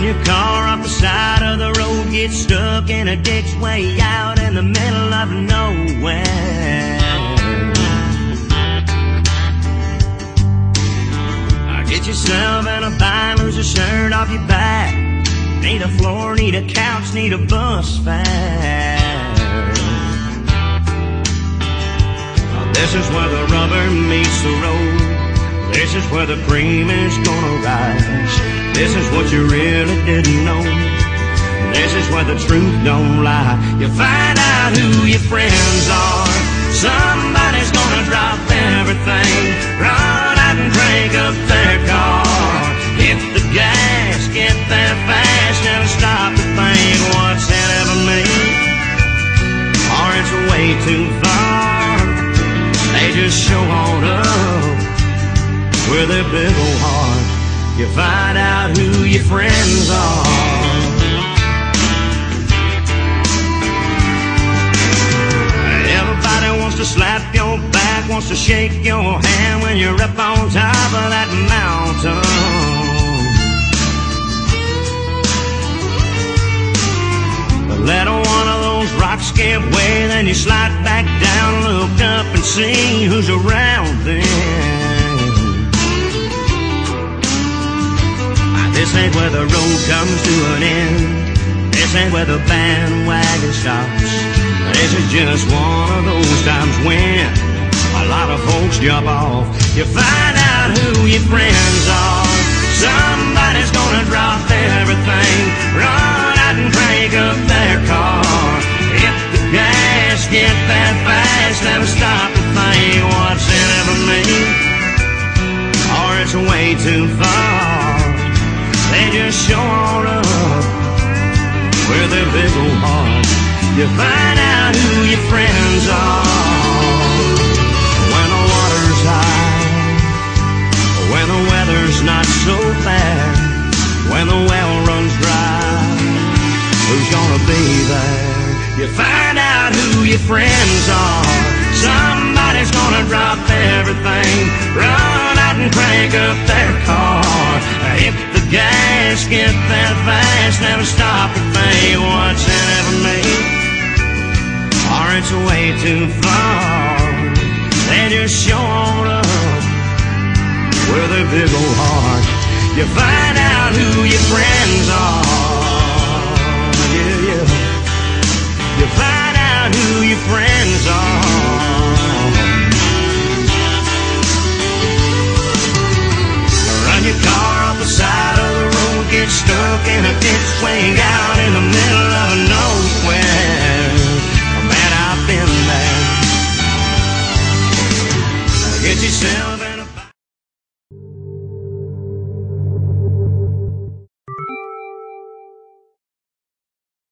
your car off the side of the road, get stuck in a ditch way out in the middle of nowhere. Get yourself in a bind, lose a shirt off your back. Need a floor, need a couch, need a bus fare. This is where the rubber meets the road. This is where the cream is gonna rise. This is what you really didn't know. This is where the truth don't lie. You find out who your friends are. Somebody's gonna drop everything, run out and crank up their car. Hit the gas, get there fast, never stop to think what's in it for me, or it's way too far. They just show on up with their big old heart. You find out who your friends are. Everybody wants to slap your back, wants to shake your hand when you're up on top of that mountain. Let one of those rocks give way, then you slide back down, look up and see who's around then. This ain't where the road comes to an end. This ain't where the bandwagon stops. This is just one of those times when a lot of folks jump off. You find out who your friends are. Somebody's gonna drop everything, run out and crank up their car. Hit the gas, get that fast, never stop to think what's in it for me, or it's way too far. They just show on up with their big old heart. You find out who your friends are. When the water's high, when the weather's not so bad, when the well runs dry, who's gonna be there? You find out who your friends are. Somebody's gonna drop everything, run out and crank up their car. Hit the gas, get there fast, never stop to think what's in it for me, or it's way too far. They just show on up with a big old heart. You find out who your friends are. Yeah, yeah. You find out who your friends are. Run your car off the side of the road, get stuck in a ditch way out in the middle of nowhere. Man, I've been there. Get yourself